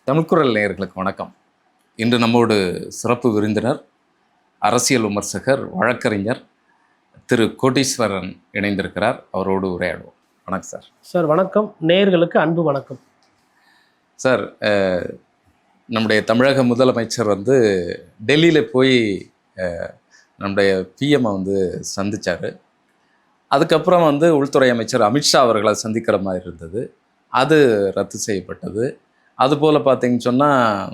தமிழ்குரல் நேயர்களுக்கு வணக்கம். இன்று நம்மோடு சிறப்பு விருந்தினர், அரசியல் விமர்சகர், வழக்கறிஞர் திரு கோட்டீஸ்வரன் இணைந்திருக்கிறார். அவரோடு உரையாடுவோம். வணக்கம் சார். சார் வணக்கம். நேயர்களுக்கு அன்பு வணக்கம். சார், நம்முடைய தமிழக முதலமைச்சர் டெல்லியில் போய் நம்முடைய பிஎம்ஐ சந்தித்தார். அதுக்கப்புறம் உள்துறை அமைச்சர் அமித்ஷா அவர்களை சந்திக்கிற மாதிரி இருந்தது. அது ரத்து செய்யப்பட்டது. அதுபோல் பார்த்தீங்கன்னு சொன்னால்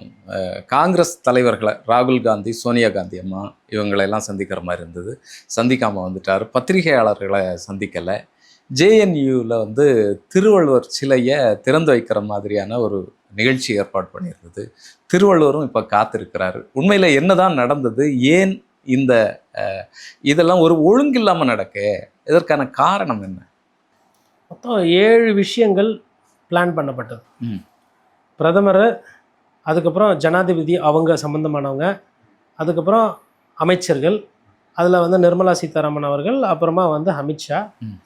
காங்கிரஸ் தலைவர்களை ராகுல் காந்தி, சோனியா காந்தி அம்மா இவங்களெல்லாம் சந்திக்கிற மாதிரி இருந்தது. சந்திக்காமல் வந்துட்டார். பத்திரிகையாளர்களை சந்திக்கலை. ஜேஎன்யூவில் திருவள்ளுவர் சிலையை திறந்து வைக்கிற மாதிரியான ஒரு நிகழ்ச்சி ஏற்பாடு பண்ணியிருந்தது. திருவள்ளுவரும் இப்போ காத்திருக்கிறாரு. உண்மையில் என்ன தான் நடந்தது? ஏன் இந்த இதெல்லாம் ஒரு ஒழுங்கில்லாமல் நடக்க? இதற்கான காரணம் என்ன? மொத்தம் 7 விஷயங்கள் பிளான் பண்ணப்பட்டது. பிரதமர், அதுக்கப்புறம் ஜனாதிபதி அவங்க சம்மந்தமானவங்க, அதுக்கப்புறம் அமைச்சர்கள், அதில் நிர்மலா சீதாராமன் அவர்கள், அப்புறமா அமித்ஷா,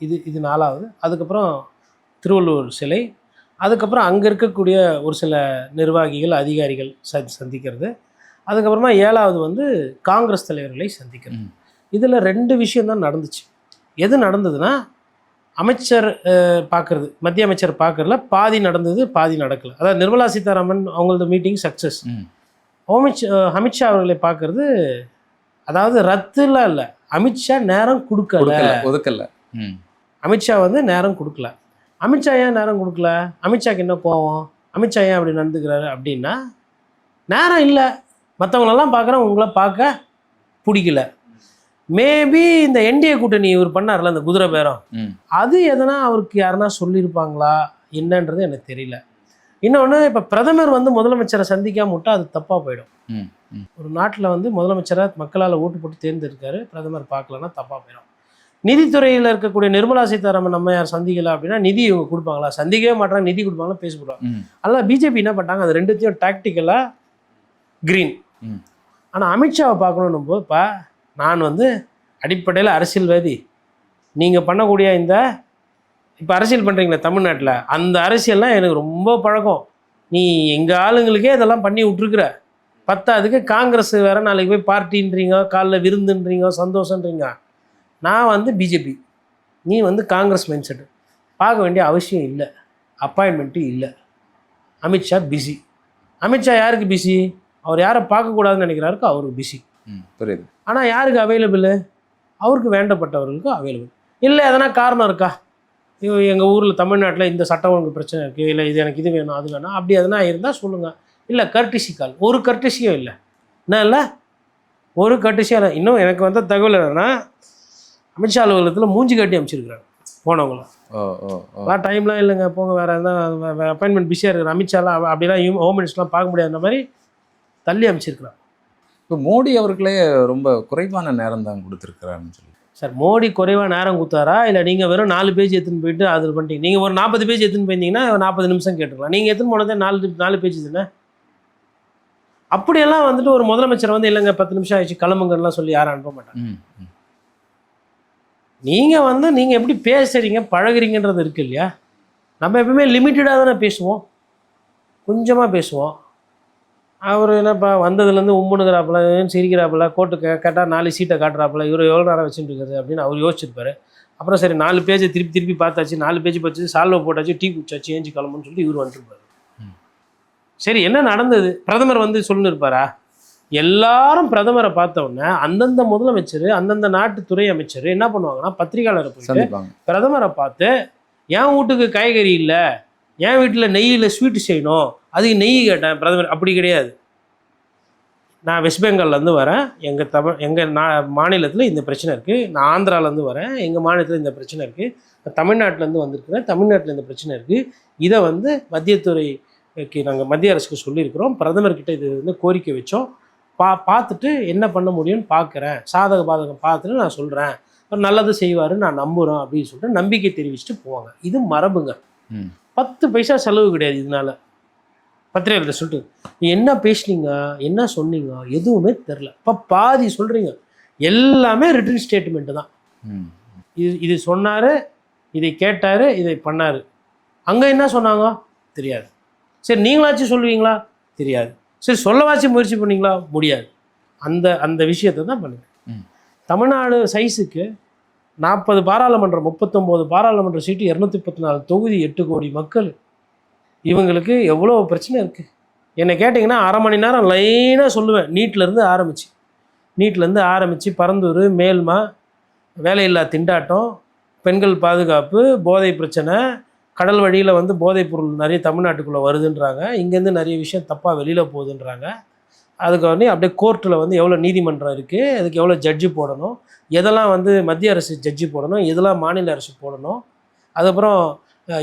இது 4வது. அதுக்கப்புறம் திருவள்ளுவர் சிலை, அதுக்கப்புறம் அங்கே இருக்கக்கூடிய ஒரு சில நிர்வாகிகள், அதிகாரிகள் சந்திக்கிறது, அதுக்கப்புறமா 7வது காங்கிரஸ் தலைவர்களை சந்திக்கிறது. இதில் 2 விஷயம்தான் நடந்துச்சு. எது நடந்ததுன்னா, அமைச்சர் பார்க்குறது, மத்திய அமைச்சர் பார்க்குறதுல பாதி நடந்தது, பாதி நடக்கலை. அதாவது நிர்மலா சீதாராமன் அவங்களது மீட்டிங் சக்ஸஸ். அமித்ஷா அவர்களை பார்க்குறது, அதாவது ரத்துலாம் இல்லை, அமித்ஷா நேரம் ஒதுக்கலை. அமித்ஷா நேரம் கொடுக்கல. அமித்ஷா ஏன் நேரம் கொடுக்கல? அமித்ஷாக்கு என்ன கோவம்? அமித்ஷா ஏன் அப்படி நடந்துக்கிறாரு அப்படின்னா, நேரம் இல்லை, மற்றவங்களெல்லாம் பார்க்குறேன், உங்களை பார்க்க பிடிக்கல. மேபி இந்த என்டிஏ கூட்டணி இவர் பண்ணார்ல, அந்த குதிரை பேரம், அது எதனா அவருக்கு யாருன்னா சொல்லியிருப்பாங்களா என்னன்றது எனக்கு தெரியல. இன்னொன்று, இப்போ பிரதமர் முதலமைச்சரை சந்திக்காம விட்டால் அது தப்பாக போயிடும். ஒரு நாட்டில் முதலமைச்சரை மக்களால் ஓட்டு போட்டு தேர்ந்தெடுக்காரு, பிரதமர் பார்க்கலன்னா தப்பாக போயிடும். நிதித்துறையில் இருக்கக்கூடிய நிர்மலா சீதாராமன் நம்ம யார் சந்திக்கல அப்படின்னா நிதி இவங்க கொடுப்பாங்களா? சந்திக்கவே மாட்டாங்க. நிதி கொடுப்பாங்களா? பேசப்படுவாங்க. அதனால் பிஜேபி என்ன பண்ணிட்டாங்க, அது ரெண்டுத்தையும் டாக்டிக்கலாக க்ரீன். ஆனால் அமித்ஷாவை பார்க்கணும் போதுப்பா, நான் அடிப்படையில் அரசியல்வாதி, நீங்கள் பண்ணக்கூடிய இந்த இப்போ அரசியல் பண்ணுறீங்களே தமிழ்நாட்டில், அந்த அரசியல்லாம் எனக்கு ரொம்ப பழக்கம். நீ எங்கள் ஆளுங்களுக்கே இதெல்லாம் பண்ணி விட்ருக்குற, பத்தாதுக்கு காங்கிரஸ் வேறு நாளைக்கு போய் பார்ட்டின்றீங்க, காலைல விருந்துன்றீங்க, சந்தோஷன்றீங்க. நான் பிஜேபி, நீ காங்கிரஸ் மைண்ட் செட்டு. பார்க்க வேண்டிய அவசியம் இல்லை, அப்பாயின்மெண்ட்டு இல்லை. அமித்ஷா பிஸி. அமித்ஷா யாருக்கு பிஸி? அவர் யாரை பார்க்கக்கூடாதுன்னு நினைக்கிறாருக்கோ அவருக்கு பிஸி. புரியுது. ஆனால் யாருக்கு அவைலபிள்? அவருக்கு வேண்டப்பட்டவர்களுக்கு அவைலபிள். இல்லை எதனா காரணம் இருக்கா? எங்கள் ஊரில் தமிழ்நாட்டில் இந்த சட்டம் ஒழுங்கு பிரச்சனை இருக்குது, இல்லை இது எனக்கு இது வேணும் அது வேணும், அப்படி எதனா இருந்தால் சொல்லுங்கள். இல்லை கர்டிசி கால், ஒரு கர்டிசியும் இல்லை. என்ன இல்லை, ஒரு கர்டிசியும் இல்லை. இன்னும் எனக்கு வந்த தகவல் என்னென்னா, அமித்ஷா அலுவலகத்தில் மூஞ்சி காட்டி அமைச்சிருக்கிறாங்க போனவங்கள. டைம்லாம் இல்லைங்க, போங்க, வேறு எதனா அப்பாயின்மெண்ட் பிஸியாக இருக்கிற அமித்ஷாலாம் அப்படிலாம் ஹோம் மினிஸ்டர்லாம் பார்க்க முடியாத மாதிரி தள்ளி அமைச்சிருக்கிறாங்க. இப்போ மோடி அவர்களே ரொம்ப குறைவான நேரம் தான் கொடுத்துருக்குறாருன்னு சொல்லி. சார், மோடி குறைவாக நேரம் கொடுத்தாரா? இல்லை நீங்கள் வெறும் 4 பேஜ் எடுத்துன்னு போயிட்டு அது பண்ணிட்டீங்க? நீங்கள் ஒரு 40 பேஜ் எடுத்துன்னு போயிருந்தீங்கன்னா 40 நிமிஷம் கேட்டுக்கலாம். நீங்கள் எடுத்துன்னு போனதே 4 பேஜ் தானே. அப்படியெல்லாம் ஒரு முதலமைச்சர் இல்லைங்க 10 நிமிஷம் ஆயிடுச்சு கிளம்புங்கலாம் சொல்லி யாரும் அனுப்ப மாட்டாங்க. நீங்கள் எப்படி பேசுகிறீங்க, பழகுறீங்கன்றது இருக்குது இல்லையா? நம்ம எப்பவுமே லிமிட்டடாக தானே பேசுவோம், கொஞ்சமாக பேசுவோம். அவர் என்னப்பா வந்ததுலேருந்து உம்முனுங்கிறாப்புல, சிரிக்கிறாப்புல, கோட்டு கேட்டால் 4 சீட்டை காட்டுறாப்புல, இவர் எவ்வளோ நேரம் வச்சுட்டு இருக்காரு அப்படின்னு அவர் யோசிச்சிருப்பாரு. அப்புறம் சரி 4 பேஜை திருப்பி பார்த்தாச்சு, 4 பேஜ் பச்சு, சால்வை போட்டாச்சு, டீ குடிச்சாச்சு, ஏஞ்சி கிளம்புன்னு சொல்லிட்டு இவர் வந்துருப்பார். சரி, என்ன நடந்தது? பிரதமர் சொல்லுன்னு இருப்பாரா? எல்லாரும் பிரதமரை பார்த்தோன்னே அந்தந்த முதலமைச்சர், அந்தந்த நாட்டு துறை அமைச்சர் என்ன பண்ணுவாங்கன்னா, பத்திரிகையாளரை போயிட்டு பிரதமரை பார்த்து, என் வீட்டுக்கு காய்கறி இல்லை, என் வீட்டில் நெய்யில் ஸ்வீட்டு செய்யணும், அதுக்கு நெய் கேட்டேன் பிரதமர். அப்படி கிடையாது. நான் வெஸ்ட் பெங்கால்லேருந்து வரேன், எங்கள் மாநிலத்தில் இந்த பிரச்சனை இருக்குது. நான் ஆந்திராவிலேருந்து வரேன், எங்கள் மாநிலத்தில் இந்த பிரச்சனை இருக்குது. தமிழ்நாட்டிலேருந்து வந்திருக்கிறேன், தமிழ்நாட்டில் இந்த பிரச்சனை இருக்குது. இதை மத்தியத்துறைக்கு நாங்கள் மத்திய அரசுக்கு சொல்லியிருக்கிறோம், பிரதமர்கிட்ட இது கோரிக்கை வச்சோம், பார்த்துட்டு என்ன பண்ண முடியும்னு பார்க்குறேன், சாதக பாதகம் பார்த்துட்டு நான் சொல்கிறேன், நல்லது செய்வார் நான் நம்புகிறோம் அப்படின்னு சொல்லிட்டு நம்பிக்கை தெரிவிச்சுட்டு போவாங்க. இது மரபுங்க. 10 பைசா செலவு கிடையாது இதனால. பத்திரிகையாளர்கிட்ட சொல்லிட்டு என்ன பேசுனீங்க, என்ன சொன்னீங்க, எதுவுமே தெரில. இப்போ பாதி சொல்கிறீங்க, எல்லாமே ரிட்டன் ஸ்டேட்மெண்ட்டு தான். இது சொன்னார், இதை கேட்டார், இதை பண்ணார். அங்கே என்ன சொன்னாங்க தெரியாது. சரி, நீங்களாச்சும் சொல்லுவீங்களா? தெரியாது. சரி சொல்லவாச்சு முயற்சி பண்ணீங்களா? முடியாது. அந்த அந்த விஷயத்தை தான் பண்ணுங்க. தமிழ்நாடு சைஸுக்கு 40 பாராளுமன்றம், 39 பாராளுமன்ற சீட்டு, 234 தொகுதி, 8 கோடி மக்கள், இவங்களுக்கு எவ்வளோ பிரச்சனை இருக்குது. என்னை கேட்டிங்கன்னா அரை மணி நேரம் லைனாக சொல்லுவேன். நீட்லேருந்து ஆரம்பித்து பரந்தூர், மேல்மா, வேலையில்லா திண்டாட்டம், பெண்கள் பாதுகாப்பு, போதை பிரச்சனை, கடல் வழியில் வந்து போதைப் பொருள் நிறைய தமிழ்நாட்டுக்குள்ளே வருதுன்றாங்க, இங்கேருந்து நிறைய விஷயம் தப்பாக வெளியில் போகுதுன்றாங்க. அதுக்கு வந்து அப்படியே கோர்ட்டில் வந்து எவ்வளோ நீதிமன்றம் இருக்குது, அதுக்கு எவ்வளோ ஜட்ஜு போடணும், எதெல்லாம் வந்து மத்திய அரசு ஜட்ஜு போடணும், எதெல்லாம் மாநில அரசு போடணும், அதுக்கப்புறம்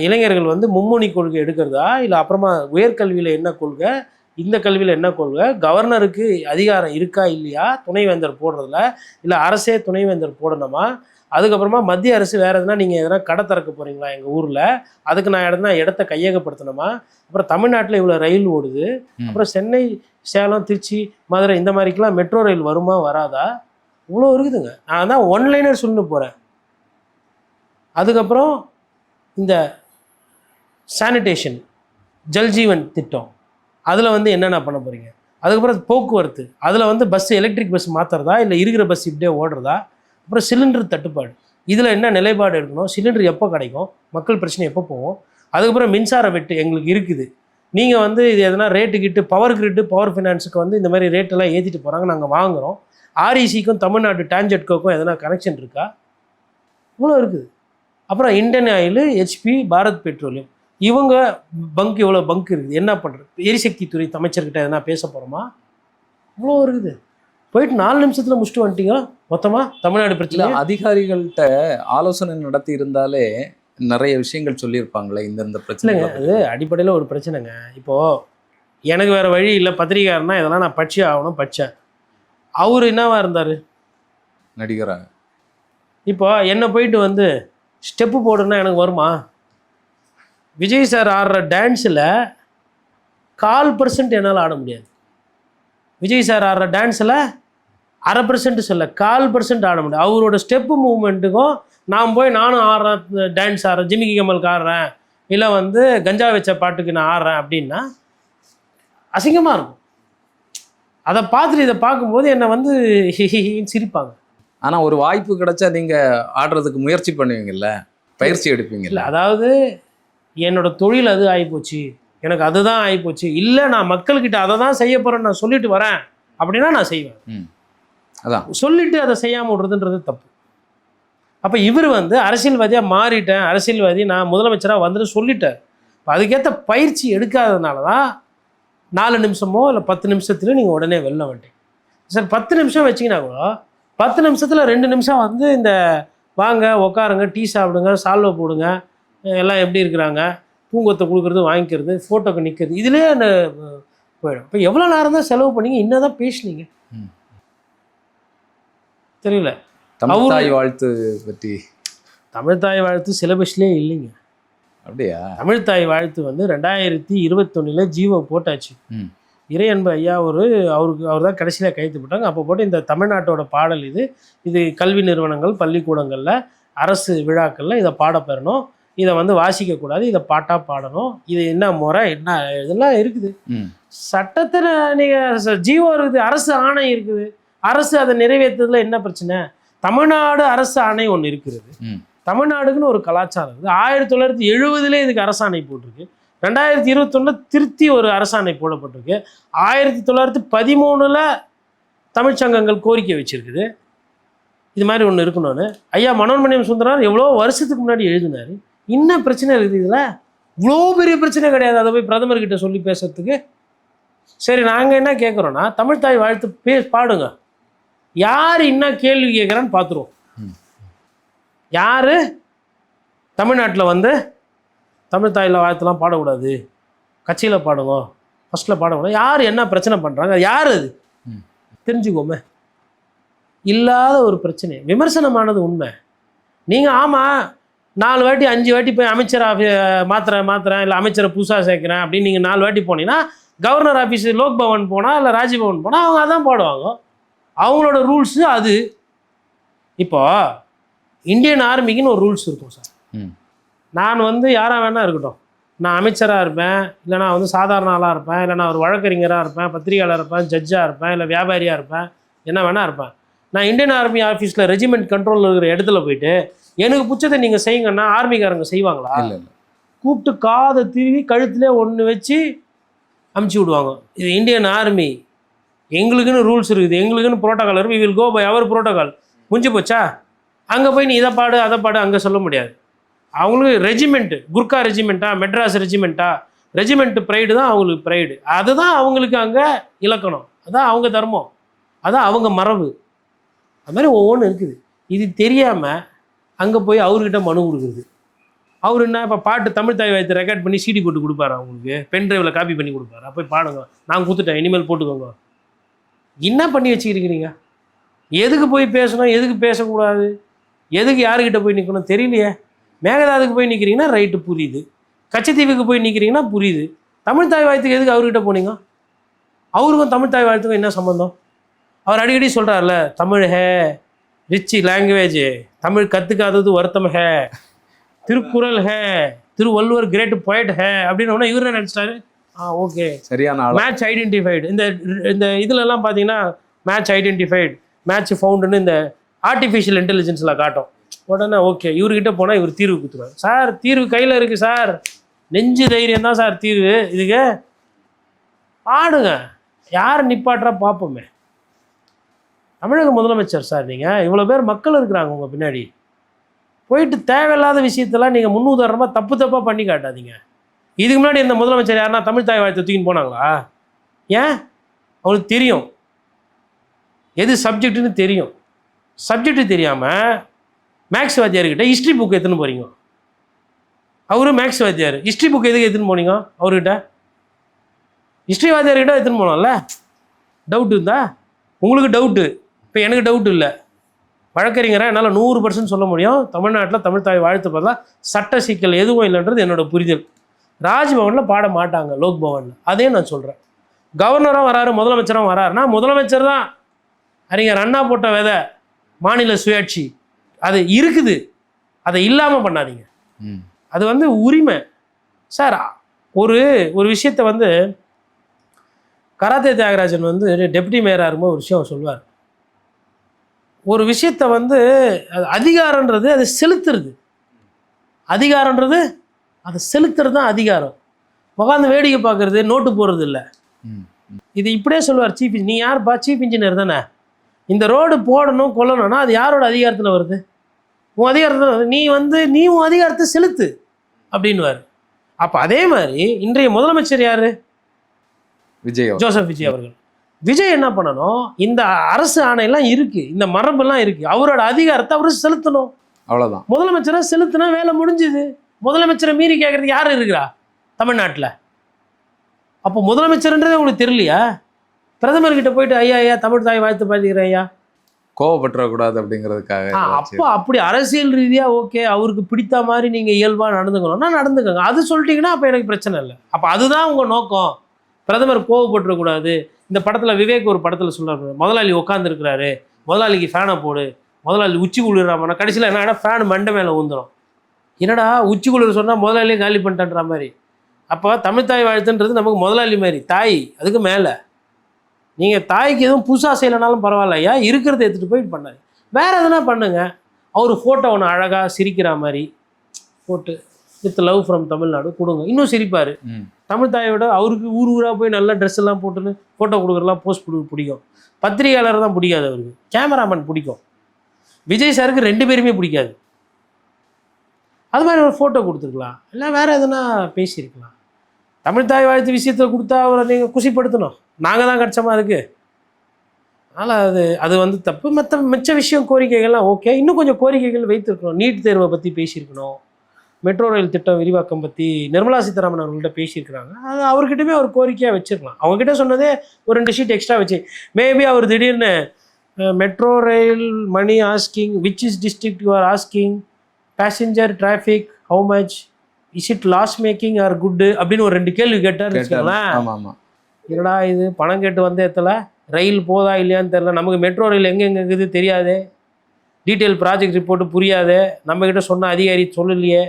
இளைஞர்கள் வந்து மும்மொழி கொள்கை எடுக்கிறதா, இல்லை அப்புறமா உயர்கல்வியில் என்ன கொள்கை, இந்த கல்வியில் என்ன கொள்கை, கவர்னருக்கு அதிகாரம் இருக்கா இல்லையா துணைவேந்தர் போடுறதுல, இல்லை அரசே துணைவேந்தர் போடணுமா, அதுக்கப்புறமா மத்திய அரசு வேறு எதுனா நீங்கள் எதனா கடை திறக்க போகிறீங்களா எங்கள் ஊரில், அதுக்கு நான் இடத்த கையகப்படுத்தணுமா, அப்புறம் தமிழ்நாட்டில் இவ்வளோ ரயில் ஓடுது, அப்புறம் சென்னை, சேலம், திருச்சி, மதுரை இந்த மாதிரிக்கெலாம் மெட்ரோ ரயில் வருமா வராதா, இவ்வளோ இருக்குதுங்க. நான் தான் ஒன்லைனர் சொல்லு போகிறேன். அதுக்கப்புறம் இந்த சானிடேஷன், ஜல்ஜீவன் திட்டம், அதில் வந்து என்னென்ன பண்ண போகிறீங்க, அதுக்கப்புறம் போக்குவரத்து, அதில் வந்து பஸ் எலக்ட்ரிக் பஸ் மாற்றுறதா இல்லை இருக்கிற பஸ் இப்படியே ஓடுறதா, அப்புறம் சிலிண்டர் தட்டுப்பாடு, இதில் என்ன நிலைப்பாடு எடுக்கணும், சிலிண்டர் எப்போ கிடைக்கும், மக்கள் பிரச்சனை எப்போ போகும், அதுக்கப்புறம் மின்சார வெட்டு எங்களுக்கு இருக்குது, நீங்கள் வந்து இது எதனா ரேட்டு கிட்டு பவர் கிரிட்டு, பவர் ஃபினான்ஸுக்கு வந்து இந்த மாதிரி ரேட்டெல்லாம் ஏற்றிட்டு போகிறாங்க, நாங்கள் வாங்குகிறோம், ஆர்இசிக்கும் தமிழ்நாடு டான்ஜெட்கோக்கும் எதனா கனெக்ஷன் இருக்கா, இவ்வளோ இருக்குது. அப்புறம் Indian oil, HP, Bharat petroleum, இவங்க பங்க் இவ்வளோ பங்க் இருக்குது, என்ன பண்ணுறது, எரிசக்தி துறை அமைச்சர்கிட்ட எதனா பேச போகிறோமா, இவ்வளோ இருக்குது. போயிட்டு 4 நிமிஷத்தில் முடிச்சுட்டு வந்துட்டீங்க மொத்தமாக தமிழ்நாடு பிரச்சனை. அதிகாரிகள்கிட்ட ஆலோசனை நடத்தி இருந்தாலே நிறைய விஷயங்கள் சொல்லியிருப்பாங்களே இந்தந்த பிரச்சனைங்க. அது அடிப்படையில் ஒரு பிரச்சனைங்க. இப்போது எனக்கு வேறு வழி இல்லை, பத்திரிகையாளர்னா இதெல்லாம் நான் படிச்சே ஆகணும், படித்தேன். அவர் என்னவா இருந்தார், நடிகராக. இப்போ என்னை போயிட்டு வந்து ஸ்டெப்பு போடுன்னா எனக்கு வருமா? விஜய் சார் ஆடுற டான்ஸில் 1/4% என்னால் ஆட முடியாது. விஜய் சார் ஆடுற டான்ஸில் 1/2% சொல்ல 1/4% ஆட முடியாது. அவரோட ஸ்டெப்பு மூவ்மெண்ட்டுக்கும் நானும் ஆடுறேன், டான்ஸ் ஆடுறேன், ஜிமிக்கி கமலுக்கு ஆடுறேன், இல்லை வந்து கஞ்சா வச்ச பாட்டுக்கு நான் ஆடுறேன் அப்படின்னா அசிங்கமாக இருக்கும். அதை பார்த்துட்டு இதை பார்க்கும்போது என்னை வந்து சிரிப்பாங்க. ஆனால் ஒரு வாய்ப்பு கிடைச்சா நீங்கள் ஆடுறதுக்கு முயற்சி பண்ணுவீங்கல்ல, பயிற்சி எடுப்பீங்கல்ல. அதாவது என்னோட தொழில் அது ஆகிப்போச்சு, எனக்கு அதுதான் ஆகிப்போச்சு, இல்லை நான் மக்கள்கிட்ட அதை தான் செய்ய போகிறேன்னு நான் சொல்லிட்டு வரேன் அப்படின்னா நான் செய்வேன். அதான் சொல்லிட்டு அதை செய்யாமல் விடுறதுன்றது தப்பு. அப்போ இவர் வந்து அரசியல்வாதியாக மாறிட்டேன், அரசியல்வாதி நான் முதலமைச்சராக வந்துட்டு சொல்லிட்டேன். இப்போ அதுக்கேற்ற பயிற்சி எடுக்காததுனால தான் 4 நிமிஷமோ இல்லை 10 நிமிஷத்துல நீங்கள் உடனே வெளில வந்துட்டீங்க. சார் 10 நிமிஷம் வச்சிங்கன்னா கூட 10 நிமிஷத்தில் 2 நிமிஷம் வந்து இந்த வாங்க உட்காருங்க, டீ சாப்பிடுங்க, சால்வை போடுங்க, எல்லாம் எப்படி இருக்கிறாங்க, பூங்கொத்தை கொடுக்குறது, வாங்கிக்கிறது, ஃபோட்டோக்கு நிற்கிறது, இதுலேயே அந்த போயிடும். இப்போ எவ்வளோ நேரம் தான் செலவு பண்ணீங்க, இன்னும் தான் பேசுனீங்க தெரியல. தமிழ்தாய் வாழ்த்து பற்றி. தமிழ்தாய் வாழ்த்து சிலபஸ்லேயே இல்லைங்க. அப்படியா? தமிழ்தாய் வாழ்த்து வந்து 2021 ஜீவோ போட்டாச்சு. இறையன்பு ஐயா அவர் தான் கடைசியில் கைத்து போட்டாங்க. அப்போ போட்டு இந்த தமிழ்நாட்டோட பாடல் இது கல்வி நிறுவனங்கள், பள்ளிக்கூடங்களில், அரசு விழாக்களில் இதை பாடப்பெறணும், இதை வந்து வாசிக்கக்கூடாது, இதை பாட்டாக பாடணும், இது என்ன முறை என்ன இதெல்லாம் இருக்குது. சட்டத்தில் நீங்கள் ஜீவோ இருக்குது, அரசு ஆணை இருக்குது, அரசு அதை நிறைவேற்றுறதுல என்ன பிரச்சனை? தமிழ்நாடு அரசு ஆணை ஒன்று இருக்கிறது. தமிழ்நாடுக்குன்னு ஒரு கலாச்சாரம் இருக்குது. 1970 இதுக்கு அரசாணை போட்டிருக்கு. 2021 திருத்தி ஒரு அரசாணை போடப்பட்டிருக்கு. 1913 தமிழ்ச்சங்கங்கள் கோரிக்கை வச்சிருக்குது, இது மாதிரி ஒன்று இருக்கணும்னு. ஐயா மனோன்மணியம் சுந்தரனார் எவ்வளோ வருஷத்துக்கு முன்னாடி எழுதினார். இன்னும் பிரச்சனை இருக்குது இதில். இவ்வளோ பெரிய பிரச்சனை கிடையாது அதை போய் பிரதமர்கிட்ட சொல்லி பேசுறதுக்கு. சரி, நாங்கள் என்ன கேட்குறோன்னா தமிழ்தாய் வாழ்த்து பாடுங்க. யார் என்ன கேள்வி கேட்குறான்னு பார்த்துருவோம். யார் தமிழ்நாட்டில் வந்து தமிழ்தாயில் வாழ்த்துலாம் பாடக்கூடாது, கட்சியில் பாடுங்க, ஃபஸ்ட்டில் பாடக்கூடாது, யார் என்ன பிரச்சனை பண்ணுறாங்க, யார் அது தெரிஞ்சுக்கோமே. இல்லாத ஒரு பிரச்சனை, விமர்சனமானது உண்மை. நீங்கள் ஆமாம் 4 வாட்டி 5 வாட்டி போய் அமைச்சர் மாற்றுறேன் இல்லை அமைச்சரை புதுசாக சேர்க்குறேன் அப்படின்னு நீங்கள் 4 வாட்டி போனீங்கன்னா, கவர்னர் ஆஃபீஸு லோக் பவன் போனால் இல்லை ராஜ்பவன் போனால் அவங்க அதான் பாடுவாங்க, அவங்களோட ரூல்ஸு அது. இப்போ இந்தியன் ஆர்மிக்குன்னு ஒரு ரூல்ஸ் இருக்கும் சார். நான் வந்து யாராக வேணா இருக்கட்டும், நான் அமைச்சராக இருப்பேன், இல்லை நான் வந்து சாதாரண ஆளாக இருப்பேன், இல்லை நான் ஒரு வழக்கறிஞராக இருப்பேன், பத்திரிகையாளர் இருப்பேன், ஜட்ஜாக இருப்பேன், இல்லை வியாபாரியாக இருப்பேன், என்ன வேணா இருப்பேன். நான் இந்தியன் ஆர்மி ஆஃபீஸில் ரெஜிமெண்ட் கண்ட்ரோலில் இருக்கிற இடத்துல போயிட்டு எனக்கு பிடிச்சதை நீங்கள் செய்யுங்கன்னா ஆர்மிக்காரங்க செய்வாங்களா? இல்லை. கூப்பிட்டு காதை திருவி கழுத்துலேயே ஒன்று வச்சு அமுச்சு விடுவாங்க. இது இந்தியன் ஆர்மி, எங்களுக்குன்னு ரூல்ஸ் இருக்குது, எங்களுக்குன்னு ப்ரோட்டோகால் இருக்குது, we will go by our protocol. முடிஞ்சு போச்சா? அங்கே போய் நீ இதை பாடு அதை பாடு அங்கே சொல்ல முடியாது. அவங்களுக்கு ரெஜிமெண்ட்டு, குர்கா ரெஜிமெண்ட்டா, மெட்ராஸ் ரெஜிமெண்ட்டா, ரெஜிமெண்ட் ப்ரைடு தான் அவங்களுக்கு ப்ரைடு. அதுதான் அவங்களுக்கு அங்கே இலக்கணம், அதான் அவங்க தர்மம், அதான் அவங்க மரபு. அது மாதிரி ஒவ்வொன்றும் இருக்குது. இது தெரியாமல் அங்கே போய் அவர்கிட்ட மனு கொடுக்குறது. அவர் என்ன இப்போ பாட்டு தமிழ் தாய் வாய்த்து ரெக்கார்ட் பண்ணி சிடி போட்டு கொடுப்பாரு, அவங்களுக்கு பென் ட்ரைவில் காப்பி பண்ணி கொடுப்பாரு. போய் பாடுங்க, நான் கொடுத்துட்டேன், இனிமேல் போட்டுக்கோங்க. என்ன பண்ணி வச்சுக்கிறீங்க? எதுக்கு போய் பேசணும், எதுக்கு பேசக்கூடாது, எதுக்கு யாருக்கிட்ட போய் நிற்கணும் தெரியலையே. மேகதாதுக்கு போய் நிற்கிறீங்கன்னா ரைட்டு புரியுது, கச்சத்தீவுக்கு போய் நிற்கிறீங்கன்னா புரியுது. தமிழ் தாய் வாழ்த்துக்கு எதுக்கு அவர்கிட்ட போனீங்க? அவருக்கும் தமிழ் தாய் வாழ்த்துக்கும் என்ன சம்மந்தம்? அவர் அடிக்கடி சொல்கிறார்ல, தமிழ் ஹே ரிச் லாங்குவேஜ், தமிழ் கற்றுக்காதது வருத்தம் ஹே, திருக்குறள் ஹே, திருவள்ளுவர் கிரேட் பொயட் ஹே அப்படின்னு இவர் என்ன நினச்சிட்டாரு? ஓகே, சரியான மேட்ச் ஐடென்டிஃபைடு. இந்த இதுலலாம் பார்த்தீங்கன்னா மேட்ச் ஐடென்டிஃபைடு, மேட்ச் ஃபவுண்டுன்னு இந்த ஆர்டிஃபிஷியல் இன்டெலிஜென்ஸில் காட்டும். உடனே ஓகே, இவர்கிட்ட போனால் இவர் தீர்வு கொடுத்துருவார். சார் தீர்வு கையில் இருக்குது சார், நெஞ்சு தைரியம் தான் சார் தீர்வு. இதுக்கு பாடுங்க, யார் நிப்பாட்டுறா பார்ப்போமே. தமிழக முதலமைச்சர் சார், நீங்கள் இவ்வளோ பேர் மக்கள் இருக்கிறாங்க உங்கள் பின்னாடி, போயிட்டு தேவையில்லாத விஷயத்தெல்லாம் நீங்கள் முன்னுதாரணமாக தப்பாக பண்ணி காட்டாதீங்க. இதுக்கு முன்னாடி இந்த முதலமைச்சர் யாருன்னா தமிழ் தாய் வாழ்த்து தூக்கின்னு போனாங்களா? ஏன்? அவங்களுக்கு தெரியும் எது சப்ஜெக்ட்டுன்னு தெரியும். சப்ஜெக்டு தெரியாமல் மேக்ஸ் வாத்தியார்கிட்ட ஹிஸ்ட்ரி புக் எடுத்துன்னு போகிறீங்க. அவரு மேக்ஸ் வாத்தியார், ஹிஸ்ட்ரி புக் எதுக்கு எடுத்துன்னு போனீங்க அவர்கிட்ட? ஹிஸ்ட்ரி வாத்தியார்கிட்ட எடுத்துன்னு போனோம்ல. டவுட் இருந்தா உங்களுக்கு டவுட்டு, இப்போ எனக்கு டவுட் இல்லை. வழக்கறிஞராக என்னால் 100% சொல்ல முடியும், தமிழ்நாட்டில் தமிழ் தாய் வாழ்த்து பார்த்தா சட்ட சிக்கல் எதுவும் இல்லைன்றது என்னோட புரிதல். ராஜ்பவனில் பாட மாட்டாங்க, லோக் பவனில். அதே நான் சொல்கிறேன். கவர்னரும் வராரு, முதலமைச்சரும் வராருன்னா முதலமைச்சர் தான் அறிஞர் அண்ணா போட்ட விதை மாநில சுயாட்சி, அது இருக்குது, அதை இல்லாமல் பண்ணாதீங்க. அது வந்து உரிமை சார். ஒரு விஷயத்தை கராத்தே தியாகராஜன் டெப்டி மேயராக இருக்கும்போது ஒரு விஷயம் சொல்லுவார். ஒரு விஷயத்தை அது அதிகாரன்றது அது செலுத்துறது, அதிகாரன்றது அதை செலுத்துறது தான் அதிகாரம். உட்காந்து வேடிக்கை பார்க்கறது, நோட்டு போடுறது இல்லை. இது இப்படியே சொல்லுவார் சீஃப் இன்ஜினியர். நீ யாருப்பா? சீஃப் இன்ஜினியர் தானே. இந்த ரோடு போடணும் கொல்லணும்னா அது யாரோட அதிகாரத்தில் வருது? உன் அதிகாரத்தில். நீ உன் அதிகாரத்தை செலுத்து அப்படின்வார். அப்போ அதே மாதிரி இன்றைய முதலமைச்சர் யார்? விஜய், ஜோசப் விஜய் அவர்கள். விஜய் என்ன பண்ணணும்? இந்த அரசு ஆணையெல்லாம் இருக்குது, இந்த மரபெல்லாம் இருக்குது, அவரோட அதிகாரத்தை அவர் செலுத்தணும், அவ்வளோதான். முதலமைச்சரை செலுத்தினா வேலை முடிஞ்சுது. முதலமைச்சரை மீறி கேட்குறதுக்கு யார் இருக்கிறா தமிழ்நாட்டில்? அப்போ முதலமைச்சர்ன்றதே உங்களுக்கு தெரியலையா? பிரதமர்கிட்ட போயிட்டு ஐயா தமிழ் தாய் வாழ்த்து பார்த்துக்கிறேன் ஐயா, கோவப்பட்டுறக்கூடாது அப்படிங்கிறதுக்காக. அப்போ அப்படி அரசியல் ரீதியாக ஓகே, அவருக்கு பிடித்த மாதிரி நீங்கள் இயல்பாக நடந்துக்கணும்னா நடந்துக்கோங்க. அது சொல்லிட்டீங்கன்னா அப்போ எனக்கு பிரச்சனை இல்லை. அப்போ அதுதான் உங்கள் நோக்கம். பிரதமர் கோவப்பட்டுறக்கூடாது. இந்த படத்தில் விவேக் ஒரு படத்தில் சொல்கிறாரு, முதலாளி உட்காந்துருக்கிறாரு, முதலாளிக்கு ஃபேனை போடு, முதலாளி உச்சி குளிராமனா, கடைசியில் என்ன ஃபேன் மண்டை மேலே ஊந்துடும். என்னடா உச்சி குளிர் சொன்னால் முதலாளியே காலி பண்ணிட்டேன்ற மாதிரி. அப்போ தமிழ் தாய் வாழ்த்துன்றது நமக்கு முதலாளி மாதிரி, தாய் அதுக்கு மேலே. நீங்கள் தாய்க்கு எதுவும் புதுசாக செய்யலைனாலும் பரவாயில்லையா, இருக்கிறத எடுத்துகிட்டு போயிட்டு பண்ணாரு. வேறு எதுனா பண்ணுங்க. அவர் ஃபோட்டோ ஒன்று அழகாக சிரிக்கிற மாதிரி போட்டு வித் லவ் ஃப்ரம் தமிழ்நாடு கொடுங்க, இன்னும் சிரிப்பார். தமிழ் தாயோட அவருக்கு ஊராக போய் நல்ல ட்ரெஸ் எல்லாம் போட்டுன்னு ஃபோட்டோ கொடுக்குறலாம் போஸ்ட் பிடிக்கும். பத்திரிகையாளர் தான் பிடிக்காது அவருக்கு, கேமராமேன் பிடிக்கும். விஜய் சாருக்கு 2 பேருமே பிடிக்காது. அது மாதிரி ஒரு ஃபோட்டோ கொடுத்துருக்கலாம், இல்லை வேறு எதுனா பேசியிருக்கலாம். தமிழ் தாய் வாழ்த்து விஷயத்தில் கொடுத்தா அவரை நீங்கள் குஷிப்படுத்தணும், நாங்கள் தான் கிடச்சோமா அதுக்கு. அதனால் அது தப்பு. மிச்ச விஷயம் கோரிக்கைகள்லாம் ஓகே, இன்னும் கொஞ்சம் கோரிக்கைகள் வைத்திருக்கணும். நீட் தேர்வை பற்றி பேசியிருக்கணும், மெட்ரோ ரயில் திட்டம் விரிவாக்கம் பற்றி நிர்மலா சீதாராமன் அவர்கள்ட்ட பேசியிருக்கிறாங்க. அது அவர்கிட்டமே ஒரு கோரிக்கையாக வச்சுருக்கலாம். அவங்ககிட்ட சொன்னதே ஒரு 2 ஷீட் எக்ஸ்ட்ரா வச்சு, மேபி அவர் திடீர்னு metro rail money asking, which is district you are asking, passenger traffic how much, is it loss making or good அப்படின்னு ஒரு 2 கேள்வி கேட்டார் வச்சுக்கோங்களேன். என்னடா இது பணம் கேட்டு வந்த இடத்துல ரயில் போதா இல்லையான்னு தெரில, நமக்கு மெட்ரோ ரயில் எங்கெங்கே இருக்குது தெரியாது, டீட்டெயில் ப்ராஜெக்ட் ரிப்போர்ட்டு புரியாது, நம்மக்கிட்ட சொன்ன அதிகாரி சொல்லலையே,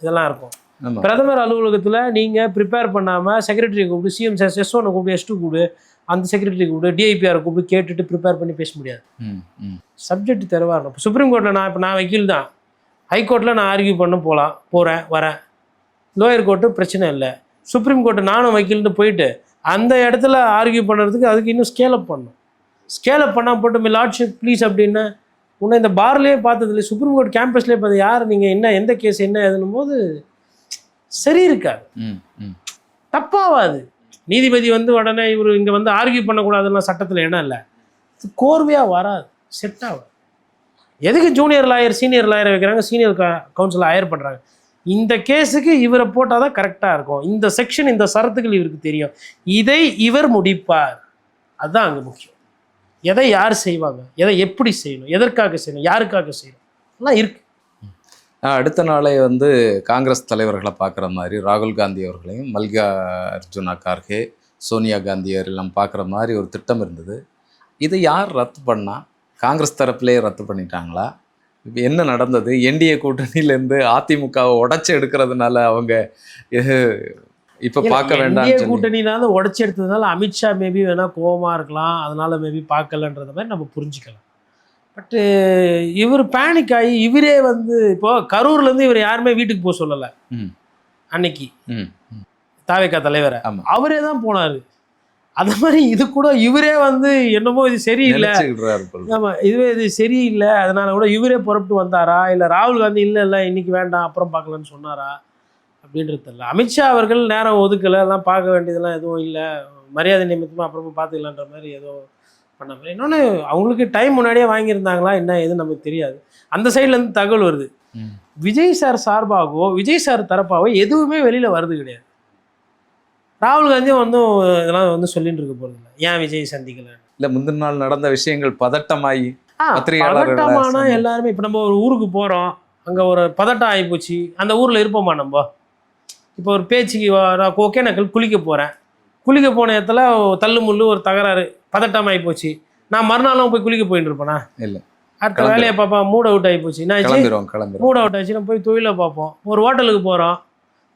இதெல்லாம் இருக்கும். ஆமா. பிரதமர் அலுவலகத்தில் நீங்கள் ப்ரிப்பேர் பண்ணாமல் செக்ரட்டரியை கூப்பிட்டு சிஎம் S1 கூப்பிட்டு S2 கூப்பிடு, அந்த செக்ரட்டரி கூப்பிட்டு டிஐபிஆரை கூப்பிட்டு கேட்டுட்டு ப்ரிப்பேர் பண்ணி பேச முடியாது. சப்ஜெக்ட் தெளிவாக இருக்கும். இப்போ சுப்ரீம் கோர்ட்டில் நான் வக்கீல் தான், ஹைகோர்ட்டில் நான் ஆர்கியூ பண்ண போகிறேன் வரேன், லோயர் கோர்ட்டு பிரச்சனை இல்லை, சுப்ரீம் கோர்ட்டு நானும் வக்கீல்னு போயிட்டு அந்த இடத்துல ஆர்கியூ பண்ணுறதுக்கு அதுக்கு இன்னும் ஸ்கேலப் பண்ணணும். ஸ்கேலப் பண்ணால் போட்டு லார்ட்ஷிப் ப்ளீஸ் அப்படின்னா உன்னை இந்த பார்லேயே பார்த்ததில்லை, சுப்ரீம் கோர்ட் கேம்பஸ்லேயே பார்த்து யார் நீங்கள் என்ன எந்த கேஸ் என்ன எழுதுனும் போது சரி இருக்காது, தப்பாகாது. நீதிபதி உடனே இவர் இங்கே ஆர்கியூ பண்ணக்கூடாதுன்னா சட்டத்தில் இடம் இல்லை, கோர்வையாக வராது, செட் ஆகாது. எதுக்கு ஜூனியர் லாயர் சீனியர் லாயரை வைக்கிறாங்க, சீனியர் கவுன்சிலை ஹையர் பண்ணுறாங்க? இந்த கேஸுக்கு இவரை போட்டால் தான் கரெக்டாக இருக்கும், இந்த செக்ஷன் இந்த சரத்துகள் இவருக்கு தெரியும், இதை இவர் முடிப்பார். அதுதான் அங்கே முக்கியம். எதை யார் செய்வாங்க, எதை எப்படி செய்யணும், எதற்காக செய்யணும், யாருக்காக செய்யணும் எல்லாம் இருக்கு. அடுத்த நாளே காங்கிரஸ் தலைவர்களை பார்க்குற மாதிரி ராகுல் காந்தி அவர்களையும் மல்லிகார்ஜுனா கார்கே சோனியா காந்தியர் எல்லாம் பார்க்குற மாதிரி ஒரு திட்டம் இருந்தது. இதை யார் ரத்து பண்ணா? காங்கிரஸ் தரப்புலேயே ரத்து பண்ணிட்டாங்களா? இப்போ என்ன நடந்தது? என்டிஏ கூட்டணியிலேருந்து அதிமுகவை உடச்சி எடுக்கிறதுனால அவங்க இப்போ பார்க்க வேண்டாம், கூட்டணினால உடச்சி எடுத்ததுனால அமித்ஷா மேபி வேணா கோபமாக இருக்கலாம், அதனால மேபி பார்க்கலன்றத மாதிரி நம்ம புரிஞ்சுக்கலாம். பட்டு இவர் பேனிக் ஆகி இவரே இப்போ கரூர்லேருந்து இவர் யாருமே வீட்டுக்கு போக சொல்லலை அன்னைக்கு தாவேகா தலைவரை, அவரே தான் போனார். அது மாதிரி இது கூட இவரே என்னமோ இது சரியில்லை, ஆமாம் இதுவே இது சரியில்லை, அதனால கூட இவரே புறப்பட்டு வந்தாரா, இல்லை ராகுல் காந்தி இல்லை இன்னைக்கு வேண்டாம் அப்புறம் பார்க்கலான்னு சொன்னாரா அப்படின்றது தெரியல. அமித்ஷா அவர்கள் நேரம் ஒதுக்கலை, எல்லாம் பார்க்க வேண்டியதெல்லாம் எதுவும் இல்லை, மரியாதை நிமித்தமாக அப்புறமா பார்த்துக்கலான்ற மாதிரி ஏதோ பண்ண மாதிரி. இன்னொன்று அவங்களுக்கு டைம் முன்னாடியே வாங்கியிருந்தாங்களா என்ன எதுன்னு நமக்கு தெரியாது. அந்த சைட்லேருந்து தகவல் வருது, விஜய் சார் சார்பாகவோ விஜய் சார் தரப்பாகவோ எதுவுமே வெளியில் வருது கிடையாது. ராகுல் காந்தியும் இதெல்லாம் சொல்லிட்டு இருக்க போகிறது இல்லை, ஏன் விஜய் சந்திக்கல இல்லை முந்தின நாள் நடந்த விஷயங்கள் பதட்டமாகி பதட்டமானா எல்லாருமே. இப்போ நம்ம ஒரு ஊருக்கு போகிறோம், அங்கே ஒரு பதட்டம் ஆகிப்போச்சு, அந்த ஊரில் இருப்போமா நம்ம? இப்போ ஒரு பேச்சுக்கு நான் ஒகேனக்கல் குளிக்க போகிறேன், குளிக்க போன இடத்துல தள்ளு முள்ளு ஒரு தகராறு, பதட்டம் ஆகிப்போச்சு, நான் மறுநாளும் போய் குளிக்க போயிட்டு இருப்பேனா? இல்லை, அடுத்த வேலையை பார்ப்பேன், மூட் அவுட் ஆகிப்போச்சு, நான் மூட் அவுட் ஆச்சு, நான் போய் தொழிலை பார்ப்போம். ஒரு ஹோட்டலுக்கு போகிறோம்,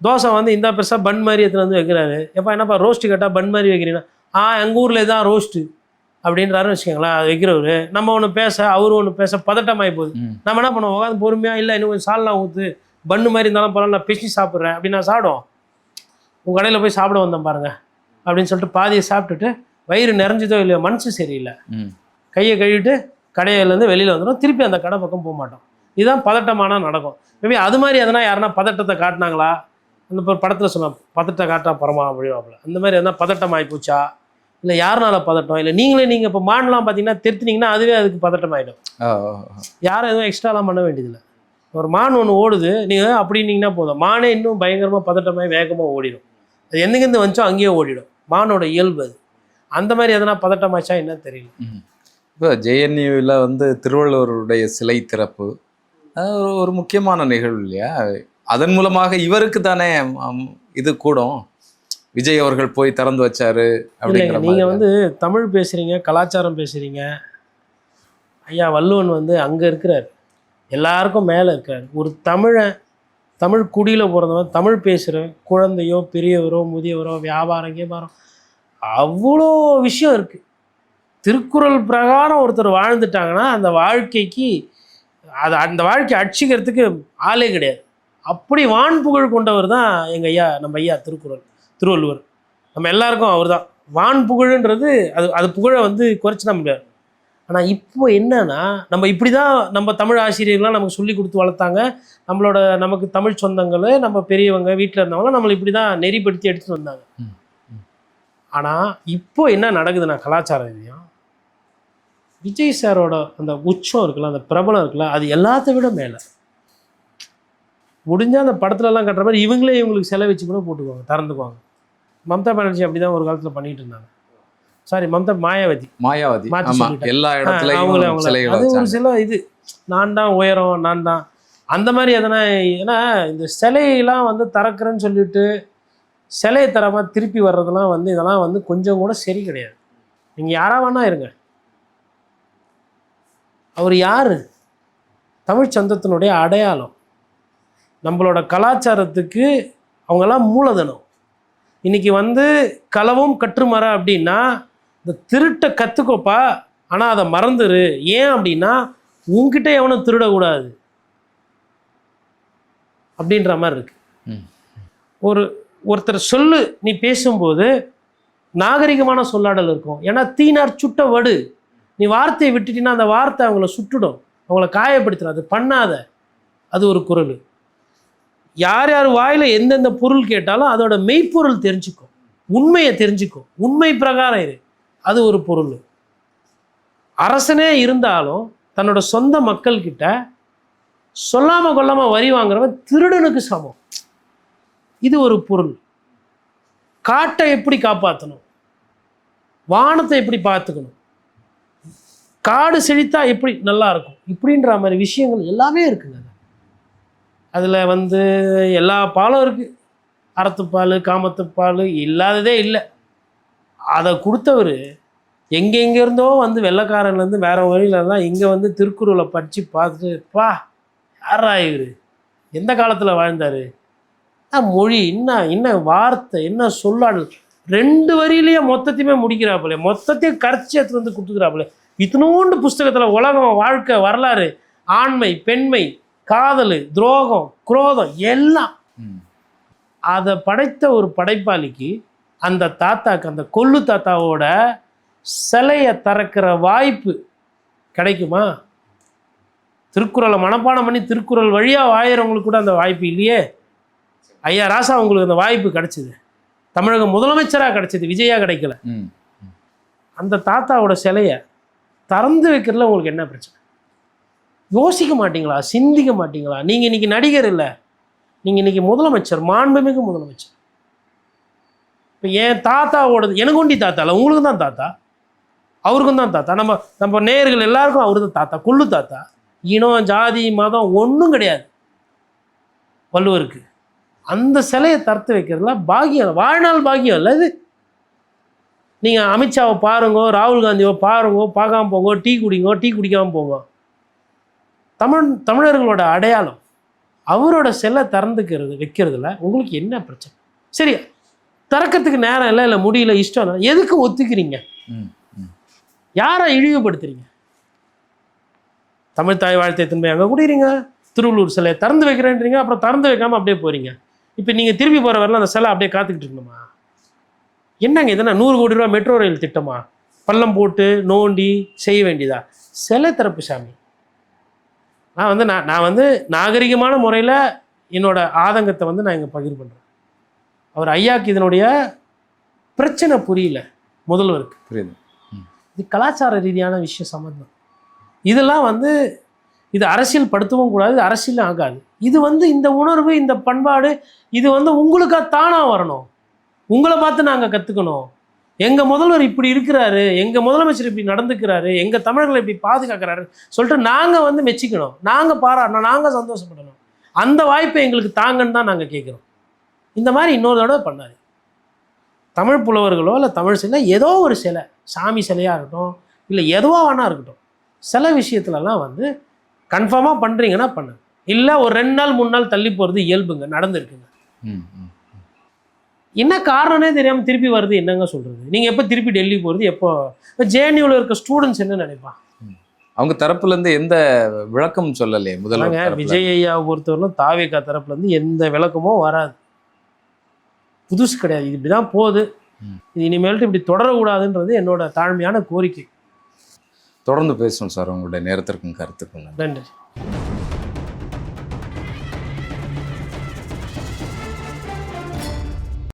தோசை இந்த பெருசாக பன் மாதிரி எடுத்துகிட்டு வைக்கிறாரு, எப்போ என்னப்பா ரோஸ்ட்டு கேட்டால் பன் மாதிரி வைக்கிறீங்கன்னா எங்கள் ஊரில் தான் ரோஸ்ட்டு அப்படின்றாருன்னு வச்சுக்கோங்களேன். அது வைக்கிறவர் நம்ம ஒன்று பேச அவர் ஒன்று பேச பதட்டமாகி போகுது. நம்ம என்ன பண்ணுவோம், உட்காந்து பொறுமையாக இல்லை இன்னும் கொஞ்சம் சால்னா ஊற்று, பன்னு மாதிரி இருந்தாலும் பரவாயில்ல நான் பிச்சு சாப்பிட்றேன் அப்படின்னு நான் சாப்பிடுவோம். உங்கள் கடையில் போய் சாப்பிட வந்தேன் பாருங்க அப்படின்னு சொல்லிட்டு பாதியை சாப்பிட்டுட்டு வயிறு நிறைஞ்சதோ இல்லையோ மனசு சரியில்லை, கையை கழுவிட்டு கடையிலேருந்து வெளியில் வந்துடும், திருப்பி அந்த கடை பக்கம் போக மாட்டோம். இதுதான் பதட்டமானா நடக்கும். மேபி அது மாதிரி எதனா யாருன்னா பதட்டத்தை காட்டினாங்களா, அந்த படத்தில் சொன்னால் பதட்டம் காட்டா பரமா அப்படிவாப்பில், அந்த மாதிரி எதனா பதட்டம் ஆகிப்போச்சா, இல்லை யாருனால பதட்டம், இல்லை நீங்கள் இப்போ மான்லாம் பார்த்தீங்கன்னா தெரித்துனீங்கன்னா அதுவே அதுக்கு பதட்டம் ஆகிடும். யாரும் எதுவும் எக்ஸ்ட்ராலாம் பண்ண வேண்டியதில்லை. ஒரு மான் ஒன்று ஓடுது, நீங்கள் அப்படின்னீங்கன்னா போதும், மானே இன்னும் பயங்கரமாக பதட்டமாகி வேகமாக ஓடிடும். அது எங்கேருந்து வந்துச்சோ அங்கேயே ஓடிடும், மானோட இயல்பு அது. அந்த மாதிரி எதனா பதட்டமாச்சா என்ன தெரியல. இப்போ JNUவில் திருவள்ளுவருடைய சிலை திறப்பு ஒரு முக்கியமான நிகழ்வு இல்லையா? அதன் மூலமாக இவருக்கு தானே இது கூடும், விஜய் அவர்கள் போய் திறந்து வச்சாரு அப்படிங்கிற. நீங்கள் தமிழ் பேசுகிறீங்க, கலாச்சாரம் பேசுகிறீங்க, ஐயா வள்ளுவன் அங்கே இருக்கிறார், எல்லாருக்கும் மேலே இருக்கார். ஒரு தமிழ் குடியில் பிறந்தவன், தமிழ் பேசுகிற குழந்தையோ பெரியவரோ முதியவரோ வியாபாரம் அவ்வளோ விஷயம் இருக்குது. திருக்குறள் பிரகாரம் ஒருத்தர் வாழ்ந்துட்டாங்கன்னா அந்த வாழ்க்கைக்கு அந்த வாழ்க்கையை அடிச்சுக்கிறதுக்கு ஆளே கிடையாது. அப்படி வான் புகழ் கொண்டவர் தான் எங்கள் ஐயா, நம்ம ஐயா திருவள்ளுவர். நம்ம எல்லாருக்கும் அவர் தான் வான் புகழ்ன்றது. அது புகழை குறைச்சி நம்ம முடியாது. ஆனால் இப்போ என்னன்னா நம்ம இப்படி தான் நம்ம தமிழ் ஆசிரியர்கள்லாம் நமக்கு சொல்லி கொடுத்து வளர்த்தாங்க. நமக்கு தமிழ் சொந்தங்கள், நம்ம பெரியவங்க வீட்டில் இருந்தவங்களாம் நம்மளை இப்படி தான் நெறிப்படுத்தி எடுத்துகிட்டு வந்தாங்க. ஆனால் இப்போ என்ன நடக்குதுன்னா கலாச்சார ரீதியாக விஜய் சாரோட அந்த உச்சம் இருக்குல்ல, அந்த பிரபலம் இருக்குல்ல, அது எல்லாத்த விட மேலே. முடிஞ்சால் அந்த படத்துலலாம் கட்டுற மாதிரி இவங்களுக்கு செலவு வச்சு கூட போட்டுக்குவாங்க, திறந்துக்குவாங்க. மம்தா பானர்ஜி அப்படி தான் ஒரு காலத்தில் பண்ணிகிட்டு இருந்தாங்க. சாரி, மாயாவதி எல்லா இடத்துலையும் அது ஒரு சில இது நான் தான் உயரம், நான் தான் அந்த மாதிரி எதனா. ஏன்னா இந்த சிலையெல்லாம் திறக்கிறேன்னு சொல்லிட்டு சிலையை தரமாக திருப்பி வர்றதெல்லாம் இதெல்லாம் கொஞ்சம் கூட சரி கிடையாது. நீங்கள் யாரா வேணா இருங்க, அவர் யார்? தமிழ் சொந்தத்தினுடைய அடையாளம். நம்மளோட கலாச்சாரத்துக்கு அவங்கெல்லாம் மூலதனம். இன்னைக்கு வந்து களவும் கற்றுமர அப்படின்னா இந்த திருட்டை கற்றுக்கோப்பா, ஆனால் அதை மறந்துரு. ஏன் அப்படின்னா உன்கிட்ட எவனும் திருடக்கூடாது அப்படின்ற மாதிரி இருக்கு. ஒருத்தர் சொல்லு நீ பேசும்போது நாகரிகமான சொல்லாடல் இருக்கும். ஏன்னா தீனார் சுட்ட வடு, நீ வார்த்தையை விட்டுட்டீங்கன்னா அந்த வார்த்தை அவங்கள சுட்டுடும், அவங்கள காயப்படுத்திடும். அது பண்ணாத, அது ஒரு குறள். யார் யார் வாயில் எந்தெந்த பொருள் கேட்டாலும் அதோட மெய்ப்பொருள் தெரிஞ்சுக்கும், உண்மையை தெரிஞ்சுக்கும், உண்மை பிரகாரம் இரு, அது ஒரு பொருள். அரசனே இருந்தாலும் தன்னோட சொந்த மக்கள்கிட்ட சொல்லாமல் கொள்ளாமல் வரி வாங்குறவன் திருடனுக்கு சமம், இது ஒரு பொருள். காட்டை எப்படி காப்பாற்றணும், வானத்தை எப்படி பார்த்துக்கணும், காடு செழித்தா எப்படி நல்லா இருக்கும், இப்படின்ற மாதிரி விஷயங்கள் எல்லாமே இருக்குங்க. அதில் வந்து எல்லா பாலும் இருக்குது. அறத்துப்பால், காமத்துப்பால் இல்லாததே இல்லை. அதை கொடுத்தவர் எங்கெங்கேருந்தோ வந்து வெள்ளைக்காரன்லேருந்து வேறு வழியிலலாம் இங்கே வந்து திருக்குறளை படித்து பார்த்துட்டு, பா யாரா இவர், எந்த காலத்தில் வாழ்ந்தார், மொழி என்ன வார்த்தை, என்ன சொல்லாடல், 2 வரியிலேயே மொத்தத்தையுமே முடிக்கிறாப்புல, மொத்தத்தையும் கரைச்சி எடுத்து வந்து கொடுத்துக்கிறாப்புல. இத்தினோண்டு புஸ்தகத்தில் உலகம், வாழ்க்கை, வரலாறு, ஆண்மை, பெண்மை, காதல், துரோகம், குரோதம் எல்லாம் அதை படைத்த ஒரு படைப்பாளிக்கு அந்த தாத்தாக்கு, அந்த கொள்ளு தாத்தாவோட சிலையை திறக்கிற வாய்ப்பு கிடைக்குமா? திருக்குறளை மனப்பாடம் பண்ணி திருக்குறள் வழியாக வாயிறவங்களுக்கு கூட அந்த வாய்ப்பு இல்லையே. ஐயா ராசா உங்களுக்கு அந்த வாய்ப்பு கிடைச்சிது, தமிழக முதலமைச்சராக கிடைச்சிது, விஜயா கிடைக்கல. அந்த தாத்தாவோட சிலையை திறந்து வைக்கிறதுல உங்களுக்கு என்ன பிரச்சனை? யோசிக்க மாட்டீங்களா? சிந்திக்க மாட்டீங்களா? நீங்கள் இன்னைக்கு நடிகர் இல்லை, நீங்கள் இன்னைக்கு முதலமைச்சர், மாண்புமிகு முதலமைச்சர். இப்போ என் தாத்தாவோடது எனக்கு ஒண்டி தாத்தா இல்லை, உங்களுக்கும் தான் தாத்தா, அவருக்கும் தான் தாத்தா, நம்ம நேயர்கள் எல்லாருக்கும் அவரு தான் தாத்தா, கொள்ளு தாத்தா. இனம், ஜாதி, மதம் ஒன்றும் கிடையாது வள்ளுவருக்கு. அந்த சிலையை தடுத்து வைக்கிறதுல பாக்கியம், வாழ்நாள் பாக்கியம் இல்லை இது. நீங்கள் அமித்ஷாவை பாருங்கோ, ராகுல் காந்தியோ பாருங்கோ, பார்க்காம போங்கோ, டீ குடிங்கோ, டீ குடிக்காமல் போங்க. தமிழர்களோட அடையாளம், அவரோட சிலை திறந்துக்கிறது வைக்கிறதுல உங்களுக்கு என்ன பிரச்சனை? சரி, திறக்கிறதுக்கு நேரம் இல்லை, இல்லை முடியல, இஷ்டம் இல்லை, எதுக்கு ஒத்துக்கிறீங்க? யாரை இழிவுபடுத்துறீங்க? தமிழ் தாய் வாழ்த்தை திரும்ப அங்கே குடிக்கிறீங்க, திருவள்ளூர் சிலையை திறந்து வைக்கிறேன்றீங்க, அப்புறம் திறந்து வைக்காமல் அப்படியே போகிறீங்க. இப்போ நீங்கள் திரும்பி போகிற வரலாம் அந்த சிலை அப்படியே காத்துக்கிட்டு இருக்கணுமா? என்னங்க இதனா 100 கோடி ரூபா மெட்ரோ ரயில் திட்டமா? பள்ளம் போட்டு நோண்டி செய்ய வேண்டியதா? சிலை திறப்பு சாமி. நான் வந்து நாகரிகமான முறையில் என்னோட ஆதங்கத்தை வந்து நான் இங்கே பகிர் பண்ணுறேன். அவர் ஐயாக்கு இதனுடைய பிரச்சனை புரியல, முதல்வருக்கு புரியுது. இது கலாச்சார ரீதியான விஷயம் சம்மந்தம். இதெல்லாம் வந்து இது அரசியல் படுத்தவும் கூடாது, இது அரசியலும் ஆகாது. இது வந்து இந்த உணர்வு, இந்த பண்பாடு, இது வந்து உங்களுக்காக தானாக வரணும், உங்களை பார்த்து நாங்கள் கற்றுக்கணும். எங்கள் முதல்வர் இப்படி இருக்கிறாரு, எங்கள் முதலமைச்சர் இப்படி நடந்துக்கிறாரு, எங்கள் தமிழர்களை இப்படி பாதுகாக்கிறாரு சொல்லிட்டு நாங்கள் வந்து மெச்சிக்கணும், நாங்கள் பாராட்டணும், நாங்கள் சந்தோஷப்படணும். அந்த வாய்ப்பை எங்களுக்கு தாங்கன்னு தான் நாங்கள் கேட்குறோம். இந்த மாதிரி இன்னொரு தடவை பண்ணாது. தமிழ் புலவர்களோ இல்லை தமிழ் சிலை, ஏதோ ஒரு சிலை, சாமி சிலையாக இருக்கட்டும், இல்லை எதுவாக வேணா இருக்கட்டும், சில விஷயத்துலலாம் வந்து கன்ஃபார்மாக பண்ணுறீங்கன்னா பண்ணுங்க. இல்லை ஒரு 2 நாள் 3 நாள் தள்ளி போகிறது இயல்புங்க, நடந்துருக்குங்க. என்ன காரணமே தெரியாமல் திருப்பி வருது, என்னங்க சொல்கிறது? நீங்கள் எப்போ திருப்பி டெல்லி போகிறது? எப்போ ஜேஎன்யூவில் இருக்க ஸ்டூடெண்ட்ஸ் என்ன நினைப்பான்? அவங்க தரப்புலேருந்து எந்த விளக்கம் சொல்லலையே முதல்ல. விஜய் ஐயாவை பொறுத்தவரைக்கும் தாவேகா தரப்புலேருந்து எந்த விளக்கமும் வராது, புதுசு கிடையாது. இது இப்படி தான் போகுது, இது இனிமேல்ட்டு இப்படி தொடரக்கூடாதுன்றது என்னோட தாழ்மையான கோரிக்கை. தொடர்ந்து பேசணும் சார், உங்களுடைய நேரத்திற்கும் கருத்துக்கும் நன்றி.